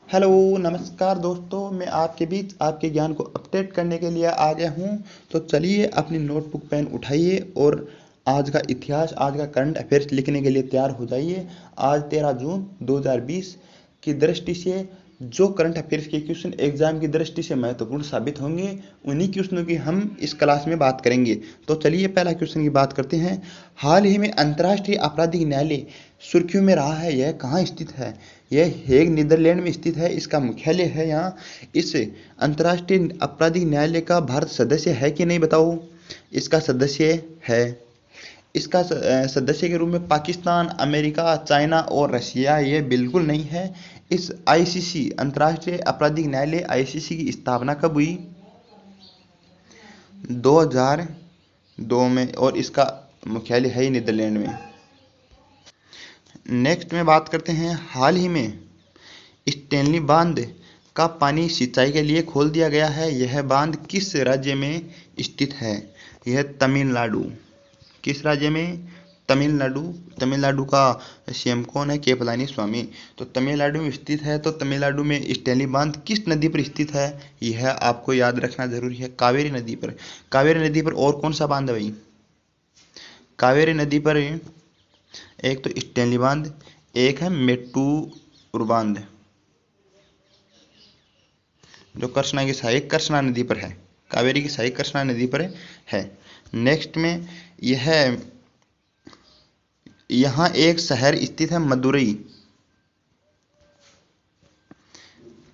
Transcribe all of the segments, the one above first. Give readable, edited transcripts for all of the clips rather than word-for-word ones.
Hello, नमस्कार दोस्तों। मैं आपके बीच आपके ज्ञान को अपडेट करने के लिए आ गया हूँ। तो चलिए अपनी नोटबुक पेन उठाइए और आज का इतिहास, आज का करंट अफेयर्स लिखने के लिए तैयार हो जाइए। आज 13 जून 2020 की दृष्टि से जो करंट अफेयर्स के क्वेश्चन एग्जाम की दृष्टि से महत्वपूर्ण साबित होंगे, उन्हीं क्वेश्चनों की हम इस क्लास में बात करेंगे। तो चलिए पहला क्वेश्चन की बात करते हैं। हाल ही में अंतर्राष्ट्रीय आपराधिक न्यायालय सुर्खियों में रहा है, यह कहाँ स्थित है? यह हेग नीदरलैंड में स्थित है, इसका मुख्यालय है यहाँ। इस अंतर्राष्ट्रीय आपराधिक न्यायालय का भारत सदस्य है कि नहीं बताओ? इसका सदस्य है। इसका सदस्य के रूप में पाकिस्तान, अमेरिका, चाइना और रशिया ये बिल्कुल नहीं है। इस आईसीसी अंतर्राष्ट्रीय आपराधिक न्यायालय आईसीसी की स्थापना कब हुई? 2002 में, और इसका मुख्यालय है नीदरलैंड में। नेक्स्ट में बात करते हैं। हाल ही में स्टेनली बांध का पानी सिंचाई के लिए खोल दिया गया है। यह बांध किस राज्य में स्थित है? यह तमिलनाडु। किस राज्य में? तमिलनाडु। तमिलनाडु का सीएम कौन है? के पलानी स्वामी। तो तमिलनाडु में स्थित है। तो तमिलनाडु में स्टेनली बांध किस नदी पर स्थित है? यह आपको याद रखना जरूरी है, कावेरी नदी पर। कावेरी नदी पर और कौन सा बांध है भाई? कावेरी नदी पर एक तो स्टेनली बांध, एक है मेट्टूर बांध, जो कृष्णा की सहायक कृष्णा नदी पर है। कावेरी की सहायक कृष्णा नदी पर है। नेक्स्ट में यह यहाँ एक शहर स्थित है, मदुरई।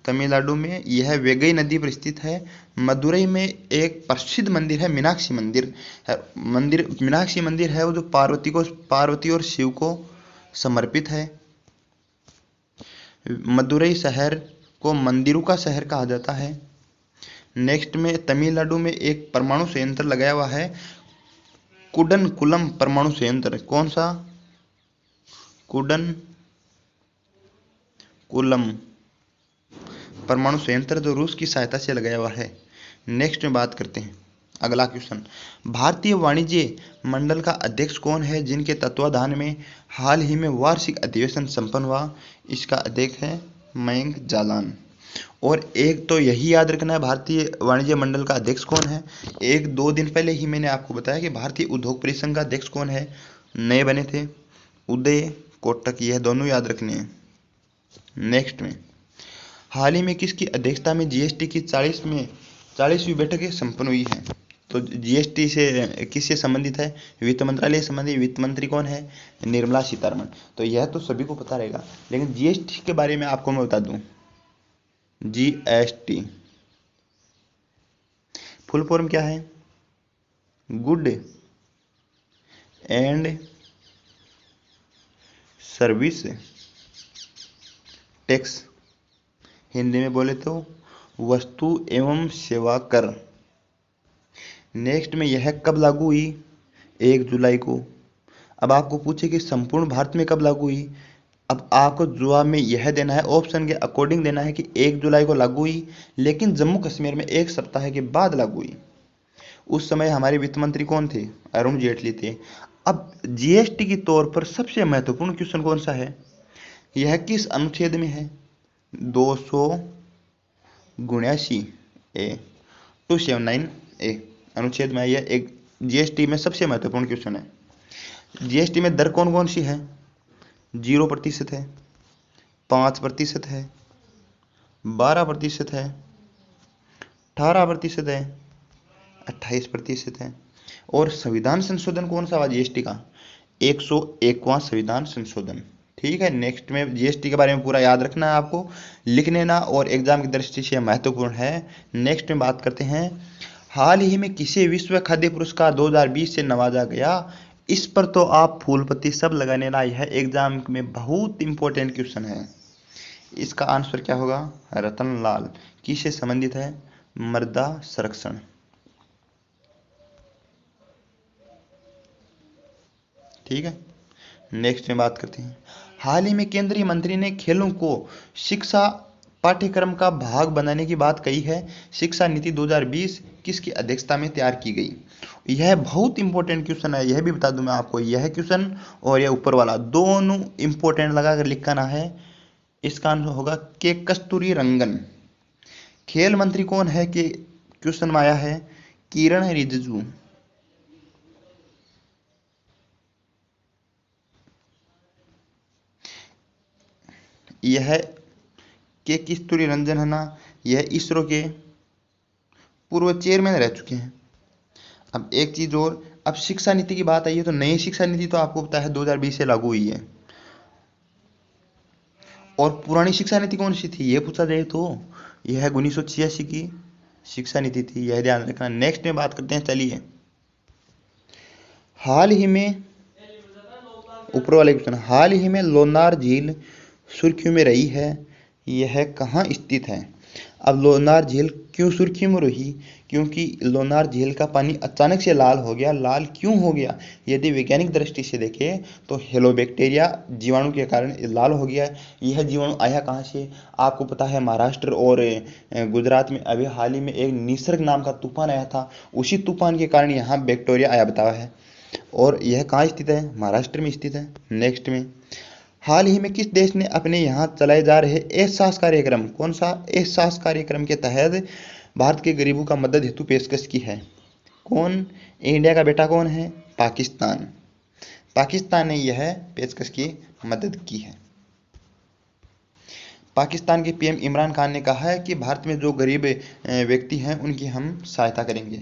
तमिलनाडु में यह वेगई नदी पर स्थित है। मदुरई में एक प्रसिद्ध मंदिर है, मीनाक्षी मंदिर है। मीनाक्षी मंदिर है वो जो पार्वती और शिव को समर्पित है। मदुरई शहर को मंदिरों का शहर कहा जाता है। नेक्स्ट में तमिलनाडु में एक परमाणु संयंत्र लगाया हुआ है, कुडनकुलम परमाणु संयंत्र। कौन सा? कुडनकुलम परमाणु संयंत्र, जो रूस की सहायता से लगाया हुआ है। नेक्स्ट में बात करते हैं। अगला क्वेश्चन। भारतीय वाणिज्य मंडल का अध्यक्ष कौन है, जिनके तत्वाधान में हाल ही में वार्षिक अधिवेशन संपन्न हुआ? इसका अध्यक्ष है मयंक जालान। और एक तो यही याद रखना है, भारतीय वाणिज्य मंडल का अध्यक्ष कौन है। एक दो दिन पहले ही मैंने आपको बताया कि भारतीय उद्योग परिसंघ का अध्यक्ष कौन है, नए बने थे, उदय कोटक। यह दोनों याद रखने हैं। नेक्स्ट में हाल ही में किसकी अध्यक्षता में जीएसटी की 40वीं बैठक संपन्न हुई है? तो जीएसटी से किससे संबंधित है? वित्त मंत्रालय से संबंधित। वित्त मंत्री कौन है? निर्मला सीतारमण। तो यह तो सभी को पता रहेगा, लेकिन जीएसटी के बारे में आपको मैं बता दूं। जीएसटी फुल फॉर्म क्या है? Good and service tax. Hindi में बोले तो वस्तु एवं सेवा कर। नेक्स्ट में यह कब लागू हुई? 1 जुलाई को। अब आपको पूछे कि संपूर्ण भारत में कब लागू हुई? अब आपको जवाब में यह देना है, ऑप्शन के अकॉर्डिंग देना है कि 1 जुलाई को लागू हुई, लेकिन जम्मू कश्मीर में 1 सप्ताह के बाद लागू हुई। उस समय हमारे वित्त मंत्री कौन थे? अरुण जेटली थे। अब जीएसटी के तौर पर सबसे महत्वपूर्ण क्वेश्चन कौन सा है? यह किस अनुच्छेद में है? 279 ए, 279 ए अनुच्छेद में। यह एक जीएसटी में सबसे महत्वपूर्ण क्वेश्चन है। जीएसटी में दर कौन कौन सी है? 0% है, 5% है, 12% है, 18% है, 28% है। और संविधान संशोधन कौन सा हुआ जीएसटी का? 101वां संविधान संशोधन। ठीक है। नेक्स्ट में जीएसटी के बारे में पूरा याद रखना है आपको, लिख लेना, और एग्जाम की दृष्टि से महत्वपूर्ण है। नेक्स्ट में बात करते हैं। हाल ही में किसे विश्व खाद्य पुरस्कार 2020 से नवाजा गया? इस पर तो आप फूल पत्ती सब लगा लेना, यह एग्जाम में बहुत इंपॉर्टेंट क्वेश्चन है। इसका आंसर क्या होगा? रतन लाल। किससे संबंधित है? मृदा संरक्षण। ठीक है। नेक्स्ट में बात करते हैं। हाल ही में केंद्रीय मंत्री ने खेलों को शिक्षा पाठ्यक्रम का भाग बनाने की बात कही है। शिक्षा नीति 2020 किसकी अध्यक्षता में तैयार की गई? यह बहुत इंपॉर्टेंट क्वेश्चन है, यह भी बता दूं मैं आपको। यह क्वेश्चन और यह ऊपर वाला दोनों इंपॉर्टेंट लगा कर लिखना है। इसका आंसर होगा के कस्तूरी रंगन। खेल मंत्री कौन है कि क्वेश्चन में आया है? किरण रिजिजू। यह के कस्तूरी रंजन है ना, यह इसरो के पूर्व चेयरमैन रह चुके हैं। अब एक चीज और, अब शिक्षा नीति की बात आई है तो नई शिक्षा नीति तो आपको पता है 2020 से लागू हुई है। और पुरानी शिक्षा नीति कौन सी थी ये पूछा जाए तो यह है 1986 की शिक्षा नीति थी, यह ध्यान रखना। नेक्स्ट में बात करते हैं, चलिए। हाल ही में, ऊपर वाले क्वेश्चन, हाल ही में लोनार झील सुर्खियों में रही है, यह कहाँ स्थित है? अब लोनार झील क्यों सुर्खियों में रही? क्योंकि लोनार झील का पानी अचानक से लाल हो गया। लाल क्यों हो गया? यदि वैज्ञानिक दृष्टि से देखें तो हेलोबैक्टीरिया जीवाणु के कारण लाल हो गया। यह जीवाणु आया कहाँ से? आपको पता है महाराष्ट्र और गुजरात में अभी हाल ही में एक निसर्ग नाम का तूफान आया था, उसी तूफान के कारण यहाँ बैक्टीरिया आया बताया है। और यह कहाँ स्थित है? महाराष्ट्र में स्थित है। नेक्स्ट में, हाल ही में किस देश ने अपने यहाँ चलाए जा रहे एहसास कार्यक्रम, कौन सा एहसास कार्यक्रम के तहत भारत के गरीबों का मदद हेतु पेशकश की है? कौन? इंडिया का बेटा कौन है? पाकिस्तान। पाकिस्तान ने यह पेशकश की मदद की है। पाकिस्तान के पीएम इमरान खान ने कहा है कि भारत में जो गरीब व्यक्ति हैं उनकी हम सहायता करेंगे।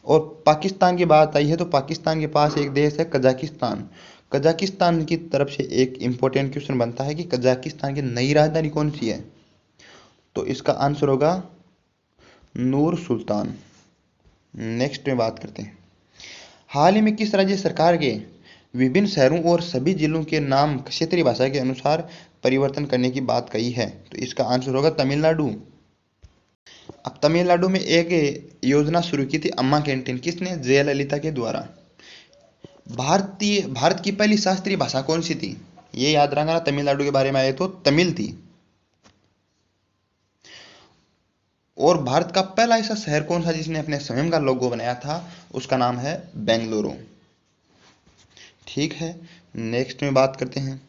और पाकिस्तान की बात आई है तो पाकिस्तान के पास एक देश है कजाकिस्तान। कजाकिस्तान की तरफ से एक इंपॉर्टेंट क्वेश्चन बनता है कि कजाकिस्तान की नई राजधानी कौन सी है? तो इसका आंसर होगा नूर सुल्तान। नेक्स्ट में बात करते हैं, हाल ही में किस राज्य सरकार के विभिन्न शहरों और सभी जिलों के नाम क्षेत्रीय भाषा के अनुसार परिवर्तन करने की बात कही है? तो इसका आंसर होगा तमिलनाडु। अब तमिलनाडु में एक योजना शुरू की थी अम्मा कैंटीन, किसने? जयललिता के द्वारा। भारत की पहली शास्त्रीय भाषा कौन सी थी? ये याद रखना, तमिलनाडु के बारे में आए तो तमिल थी। और भारत का पहला ऐसा शहर कौन सा जिसने अपने स्वयं का लोगो बनाया था? उसका नाम है बेंगलुरु। ठीक है, नेक्स्ट में बात करते हैं,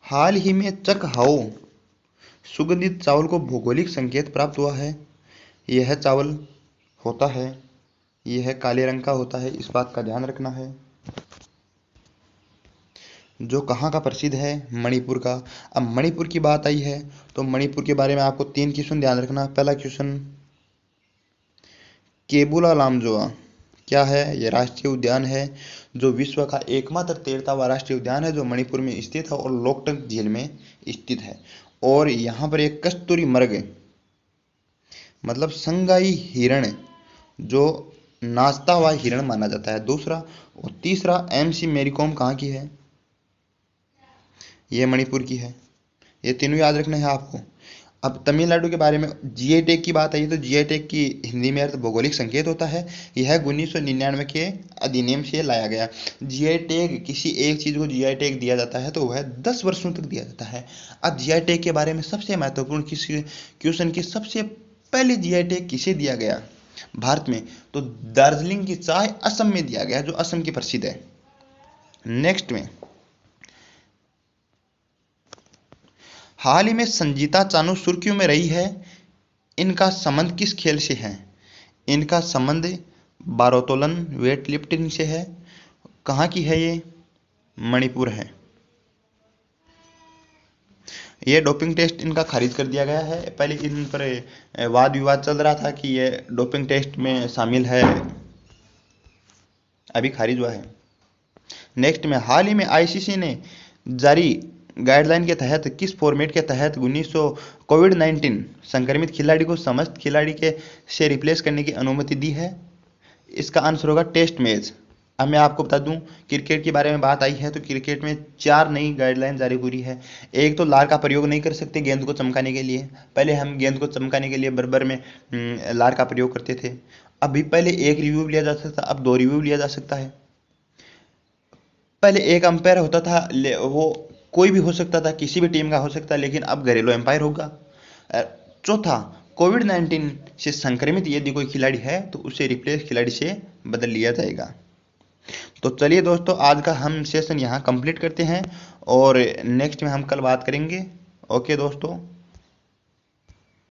हाल ही में चकहाओ सुगंधित चावल को भौगोलिक संकेत प्राप्त हुआ है। यह चावल होता है, यह काले रंग का होता है, इस बात का ध्यान रखना है। जो कहाँ का प्रसिद्ध है? मणिपुर का। अब मणिपुर की बात आई है तो मणिपुर के बारे में आपको 3 क्वेश्चन ध्यान रखना। पहला क्वेश्चन, केबुला लामजोआ क्या है? यह राष्ट्रीय उद्यान है जो विश्व का एकमात्र तैरता हुआ राष्ट्रीय उद्यान है जो मणिपुर में स्थित है और लोकटक झील में स्थित है। और यहाँ पर एक कस्तूरी मृग मतलब संगाई हिरण जो नाचता हुआ हिरण माना जाता है दूसरा। और तीसरा, एमसी मैरी कॉम कहाँ की है? ये मणिपुर की है। ये तीनों याद रखना है आपको। अब तमिलनाडु के बारे में जीआई टैग की बात आई तो जीआई टैग की हिंदी में अर्थ भौगोलिक संकेत होता है। यह 1999 के अधिनियम से लाया गया। जीआई टैग, किसी एक चीज को जीआई टैग दिया जाता है तो वह 10 वर्षों तक दिया जाता है। अब जीआई टैग के बारे में सबसे महत्वपूर्ण किसी क्वेश्चन की, सबसे पहले जीआई टैग किसे दिया गया भारत में? तो दार्जिलिंग की चाय असम में दिया गया जो असम की प्रसिद्ध है। नेक्स्ट में, हाल ही में संजीता चानू सुर्खियों में रही है, इनका संबंध किस खेल से है? इनका संबंध भारोत्तोलन वेट लिफ्टिंग से है। कहाँ की है ये? मणिपुर है। ये डोपिंग टेस्ट इनका खारिज कर दिया गया है। पहले इन पर वाद विवाद चल रहा था कि ये डोपिंग टेस्ट में शामिल है, अभी खारिज हुआ है। नेक्स्ट में, हाल ही में आईसीसी ने जारी गाइडलाइन के तहत किस फॉर्मेट के तहत 1900 कोविड-19 संक्रमित खिलाड़ी को समस्त खिलाड़ी के से रिप्लेस करने की अनुमति दी है? इसका आंसर होगा टेस्ट मैच। अब मैं आपको बता दूं, क्रिकेट के बारे में बात आई है तो क्रिकेट में 4 नई गाइडलाइन जारी हुई है। एक तो लार का प्रयोग नहीं कर सकते गेंद को चमकाने के लिए। पहले हम गेंद को चमकाने के लिए बराबर में लार का प्रयोग करते थे। अभी पहले एक रिव्यू लिया जा सकता, अब 2 रिव्यू लिया जा सकता है। पहले एक अंपायर होता था, वो कोई भी हो सकता था, किसी भी टीम का हो सकता है, लेकिन अब घरेलू एम्पायर होगा। चौथा, कोविड-19 से संक्रमित यदि कोई खिलाड़ी है तो उसे रिप्लेस खिलाड़ी से बदल लिया जाएगा। तो चलिए दोस्तों, आज का हम सेशन यहाँ कंप्लीट करते हैं और नेक्स्ट में हम कल बात करेंगे। ओके दोस्तों।